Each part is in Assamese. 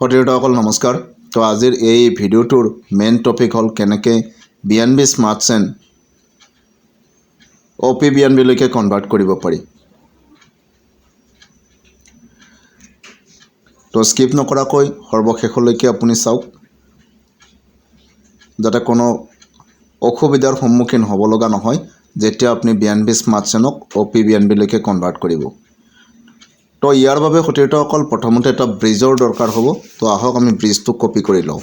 সতীৰ্থসকল নমস্কাৰ। তো আজিৰ এই ভিডিঅ'টোৰ মেইন টপিক হ'ল কেনেকৈ BNB স্মাৰ্ট চেইন OPBNB লৈকে কনভাৰ্ট কৰিব পাৰি। তো স্কিপ নকৰাকৈ সৰ্বশেষলৈকে আপুনি চাওক, যাতে কোনো অসুবিধাৰ সন্মুখীন হ'ব লগা নহয় যেতিয়া আপুনি BNB স্মাৰ্ট চেইনক OPBNB লৈকে কনভাৰ্ট কৰিব। তো ইয়াৰ বাবে সতীৰ্থসকল প্ৰথমতে এটা ব্ৰিজৰ দৰকাৰ হ'ব। তো আহক আমি ব্ৰিজটো কপি কৰি লওঁ।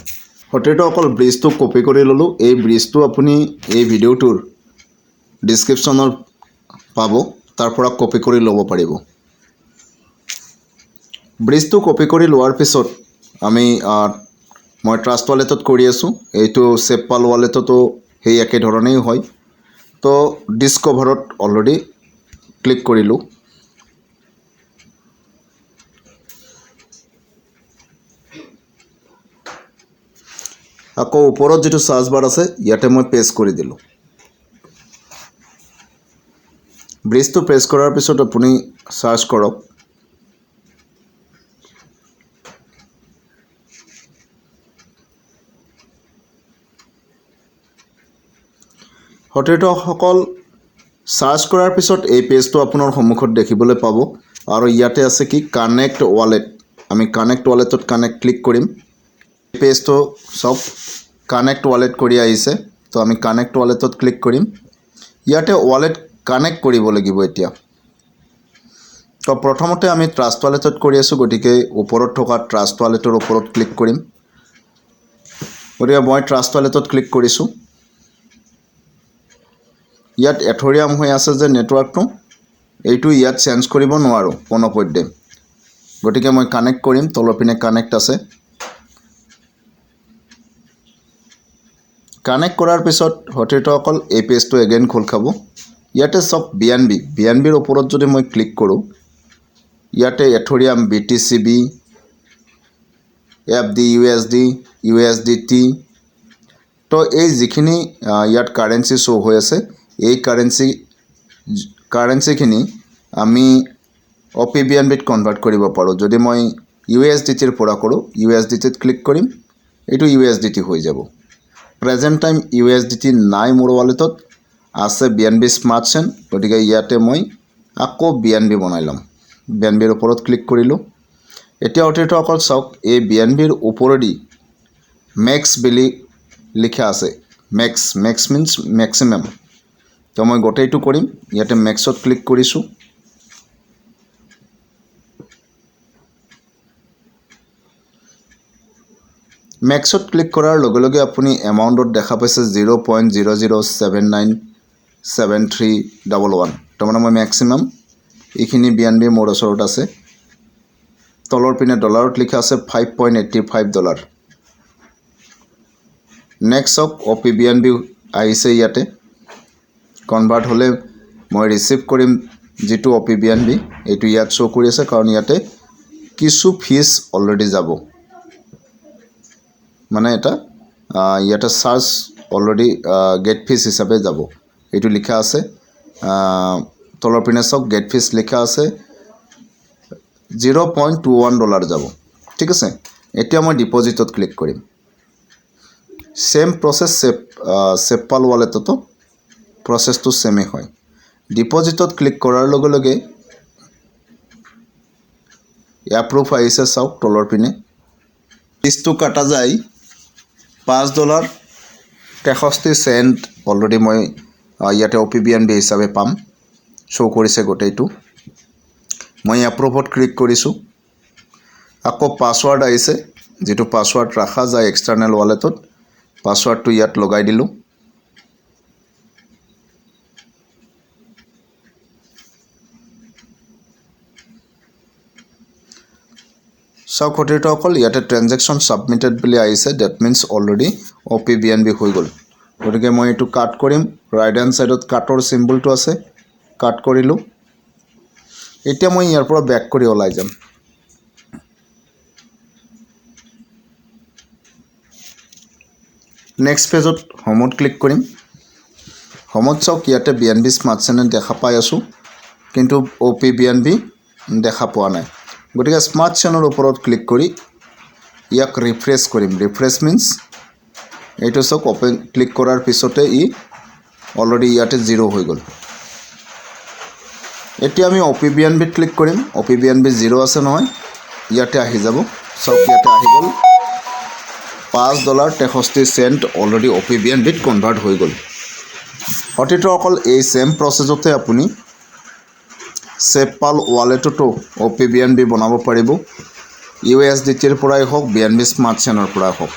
সতীৰ্থসকল ব্ৰিজটো কপি কৰি ল'লোঁ। এই ব্ৰিজটো আপুনি এই ভিডিঅ'টোৰ ডিছক্ৰিপশ্যনত পাব, তাৰ পৰা কপি কৰি ল'ব পাৰিব। ব্ৰিজটো কপি কৰি লোৱাৰ পিছত মই ট্ৰাষ্ট ৱালেটত কৰি আছোঁ। এইটো চেপপাল ৱালেটতো সেই একে ধৰণেই হয়। তো ডিস্কভাৰত অলৰেডি ক্লিক কৰিলোঁ। আকৌ ওপৰত যিটো সাৰ্চ বাৰ আছে ইয়াতে মই পেষ্ট কৰি দিলোঁ। ব্ৰিজটো প্ৰেছ কৰাৰ পিছত আপুনি সাৰ্চ কৰক। সতীৰ্থসকল সাৰ্চ কৰাৰ পিছত এই পেজটো আপোনাৰ সন্মুখত দেখিবলৈ পাব আৰু ইয়াতে আছে কি কানেক্ট ৱালেট। আমি কানেক্ট ৱালেটত ক্লিক কৰিম। পেজটো সব কানেক্ট ৱালেট কৰি আহিছে। তো আমি কানেক্ট ৱালেটত ক্লিক কৰিম। ইয়াতে ৱালেট কানেক্ট কৰিব লাগিব এতিয়া। তো প্ৰথমতে আমি ট্ৰাষ্ট ৱালেটত কৰি আছোঁ, গতিকে ওপৰত থকা ট্ৰাষ্ট ৱালেটৰ ওপৰত ক্লিক কৰিম। গতিকে মই ট্ৰাষ্ট ৱালেটত ক্লিক কৰিছোঁ। ইয়াত এথৰিয়াম হৈ আছে যে নেটৱৰ্কটো, এইটো ইয়াত চেঞ্জ কৰিব নোৱাৰোঁ কোনোপধ্যে। গতিকে মই কানেক্ট কৰিম। তলৰ পিনে কানেক্ট আছে। কানেক্ট কৰাৰ পিছত সতীৰ্থসকল এই পেজটো এগেইন খোল খাব। ইয়াতে চব BNBৰ ওপৰত যদি মই ক্লিক কৰোঁ, ইয়াতে এথৰিয়াম, BTCB, FD, USDT, তো এই যিখিনি ইয়াত কাৰেঞ্চি শ্ব' হৈ আছে, এই কাৰেঞ্চিখিনি আমি OPBNBত কনভাৰ্ট কৰিব পাৰোঁ। যদি মই USDTৰ পৰা কৰোঁ, USDTত ক্লিক কৰিম, এইটো USDT হৈ যাব। প্ৰেজেণ্ট টাইম USDT নাই মোৰ ৱালেটত, আছে BNB স্মাৰ্ট চেইন। গতিকে ইয়াতে মই আকৌ BNB বনাই ল'ম। BNBৰ ওপৰত ক্লিক কৰিলোঁ। এতিয়া সতীৰ্থসকল চাওক, এই BNBৰ ওপৰেদি মেক্স বুলি লিখা আছে। Max means maximum. তো মই গোটেইটো কৰিম। ইয়াতে মেক্সত ক্লিক কৰিছোঁ। মেক্সত ক্লিক কৰাৰ লগে লগে আপুনি এমাউণ্টত দেখা পাইছে 0.00797311। তাৰমানে মই মেক্সিমাম এইখিনি BNB মোৰ ওচৰত আছে। তলৰ পিনে ডলাৰত লিখা আছে $5.85। নেক্সট চাওক, OPBNB আহিছে ইয়াতে। কনভাৰ্ট হ'লে মই ৰিচিভ কৰিম যিটো OPBNB, এইটো ইয়াত শ্ব' কৰি আছে, কাৰণ ইয়াতে কিছু ফিজ অলৰেডি যাব। মানে ইয়াতে চাৰ্জ অলৰেডি গেট ফিজ হিচাপে যাব। এইটো লিখা আছে তলৰ পিনে চাওক, গেট ফিজ লিখা আছে $0.21 যাব। ঠিক আছে। এতিয়া মই ডিপজিটত ক্লিক কৰিম। চেম প্ৰচেছ চেপপাল ৱালেটতো প্ৰচেছটো চেমেই হয়। ডিপজিটত ক্লিক কৰাৰ লগে লগে এপ্ৰুভ আহিছে। চাওক তলৰ পিনে ফিজটো কাটা যায় $5.63। অলৰেডি মই ইয়াতে OPBNB হিচাপে পাম, শ্ব' কৰিছে গোটেইটো। মই এপ্ৰুভত ক্লিক কৰিছোঁ। আকৌ পাছৱাৰ্ড আহিছে, যিটো পাছৱাৰ্ড ৰখা যায় এক্সটাৰ্নেল ৱালেটত, পাছৱাৰ্ডটো ইয়াত লগাই দিলোঁ। চাওক সতীৰ্থসকল, ইয়াতে ট্ৰেনজেকশ্যন ছাবমিটেড বুলি আহিছে। ডেট মিনছ অলৰেডি OPBNB হৈ গ'ল। গতিকে মই এইটো কাট কৰিম। ৰাইট হেণ্ড ছাইডত কাটৰ চিম্বলটো আছে, কাট কৰিলোঁ। এতিয়া মই ইয়াৰ পৰা বেক কৰি ওলাই যাম। নেক্সট পেজত হোমত ক্লিক কৰিম। হোমত চাওক, ইয়াতে BNB স্মাৰ্ট চেইন দেখা পাই আছোঁ, কিন্তু OPBNB দেখা পোৱা নাই। গতিকে স্মাৰ্ট চেইনৰ ওপৰত ক্লিক কৰি ইয়াক ৰিফ্ৰেছ কৰিম ৰিফ্ৰেছ মিন্স এইটো চাওক অপেন ক্লিক কৰাৰ পিছতে ই অলৰেডি ইয়াতে 0 হৈ গ'ল এতিয়া আমি OPBNB ক্লিক কৰিম OPBNB 0 আছে নহয় ইয়াতে আহি যাব চাওক ইয়াতে আহি গ'ল $5.63 অলৰেডি OPBNB কনভাৰ্ট হৈ গ'ল অকল এই সেম প্ৰসেছতে আপুনি SafePal ৱালেটতো OPBNB বনাব পাৰিব USDT ৰ পৰাই হওক BNB স্মাৰ্ট চেনৰ পৰা হওক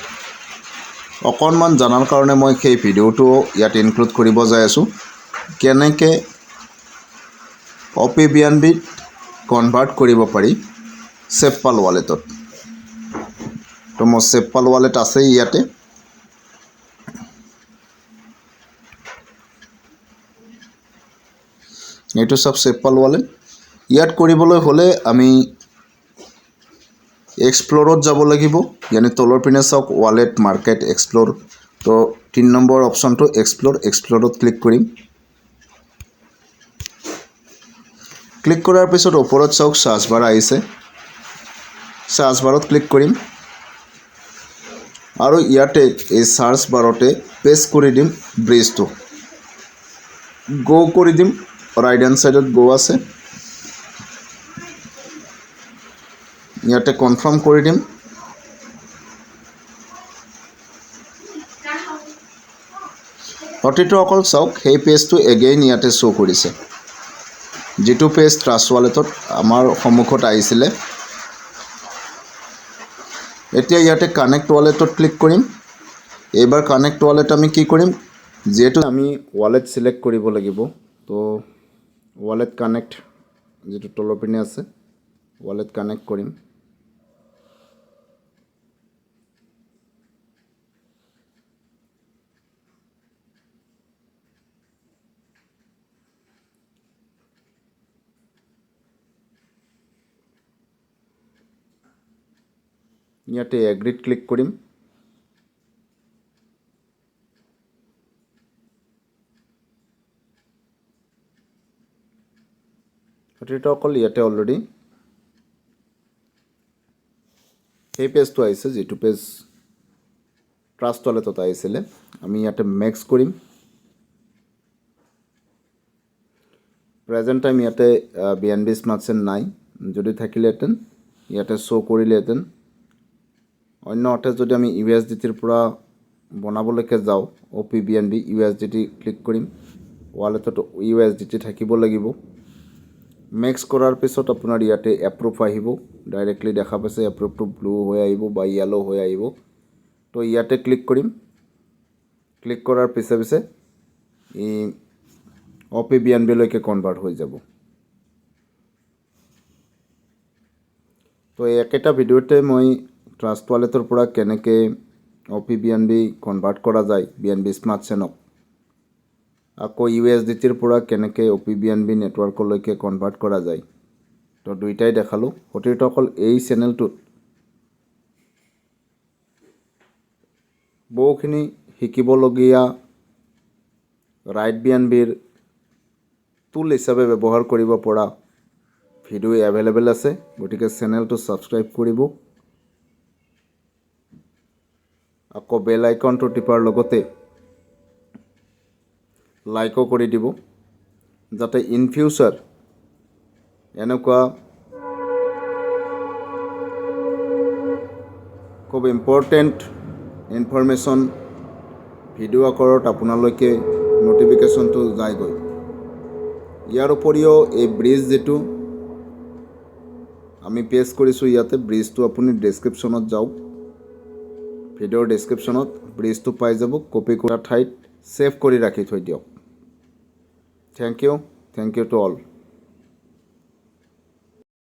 অকণমান জানাৰ কাৰণে মই সেই ভিডিওটো ইয়াত ইনক্লুড কৰিব যাই আছো কেনেকে OPBNB কনভাৰ্ট কৰিব পাৰি SafePal ৱালেটত তো মোৰ SafePal ৱালেট আছে ইয়াতে এইটো সব SafePal ৱালেট ইয়াত কৰিবলৈ হলে আমি এক্সপ্লোৰত যাব লাগিব মানে তলৰ পিনে চাওক ৱালেট মাৰ্কেট এক্সপ্লোৰ তো 3 নম্বৰ অপচনটো এক্সপ্লোৰত ক্লিক কৰিম ক্লিক কৰাৰ পিছত ওপৰত চাওক সাৰ্চ বাৰ আহিছে সাৰ্চ বাৰত ক্লিক কৰিম আৰু ইয়াতে এই সাৰ্চ বাৰতে পেস্ট কৰি দিম ব্ৰিজটো গো কৰি দিম ৰাইট হ্যান্ড সাইডত গো আছে ইয়াতে কনফাৰ্ম কৰি দিম অটিটো অকল চাওক সেই পেজটো এগেইন ইয়াতে শো কৰিছে যেটো পেজ ট্ৰাষ্ট ৱালেটত আমাৰ সন্মুখত আহিছিলে এতিয়া ইয়াতে কানেক্ট ৱালেটত ক্লিক কৰিম এবাৰ কানেক্ট ৱালেট আমি কি কৰিম যেটো আমি ৱালেট সিলেক্ট কৰিব লাগিব তো ৱালেট কানেক্ট যেটো তলৰ পিনে আছে ৱালেট কানেক্ট কৰিম ইয়াতে এগ্ৰিত ক্লিক কৰিম এটা অকল ইয়াতে অলৰেডি এই পেজটো আহিছে যেটো পেজ ট্ৰাষ্ট ৱালেটত আহিছিলে আমি ইয়াতে মেক্স কৰিম প্ৰেজেন্ট টাইম ইয়াতে BNB স্মাৰ্ট চেন নাই যদি থাকিলেহেঁতেন ইয়াতে শো কৰিলেহেঁতেন অন্য অৰ্থে যদি আমি USDT ৰ পৰা বনাবলৈকে যাওঁ OPBNB USDT ক্লিক কৰিম ৱালেটত USDT থাকিব লাগিব মেক্স কৰাৰ পিছত আপোনাৰ ইয়াতে এপ্ৰুভ আহিব ডাইৰেক্টলি দেখা পাইছে এপ্ৰুভটো ব্লু হৈ আহিব বা ইয়েলো হৈ আহিব তো ইয়াতে ক্লিক কৰিম ক্লিক কৰাৰ পিছে ই OPBNB লৈকে কনভাৰ্ট হৈ যাব তো একেটা ভিডিওতে মই ট্ৰাষ্ট ৱালেটৰ পৰা কেনেকে OPBNB কনভাৰ্ট কৰা যায় BNB স্মাৰ্ট চেনক আকৌ USDT ৰ পৰা কেনেকে OPBNB নেটৱৰ্কলৈকে কনভাৰ্ট কৰা যায় তো দুইটাই দেখালো হটিটো অকল এই চেনেলটোত বহুখিনি শিকিবলগীয়া ৰাইট BNB ৰ টুল হিচাপে ব্যৱহাৰ কৰিব পৰা ভিডিও এভেইলেবল আছে গতিকে চেনেলটো সাবস্ক্ৰাইব কৰিব আকৌ বেল আইকনটো টিপাৰ লগতে লাইকো কৰি দিব যাতে ইন ফিউচাৰ এনেকুৱা খুব ইম্পৰ্টেন্ট ইনফৰমেশন ভিডিও আকাৰত আপোনালৈকে নোটিফিকেশনটো যায়গৈ ইয়াৰ উপৰিও এই ব্ৰিজ যেটো আমি পেস্ট কৰিছো ইয়াতে ব্ৰিজটো আপুনি ডেসক্ৰিপচনত যাওক ভিডিওৰ ডেসক্ৰিপচনত ব্ৰিজটো পাই যাব কপি কৰা ঠাইত সেভ কৰি ৰাখি থৈ দিয়ক থ্যাংক ইউ টু অল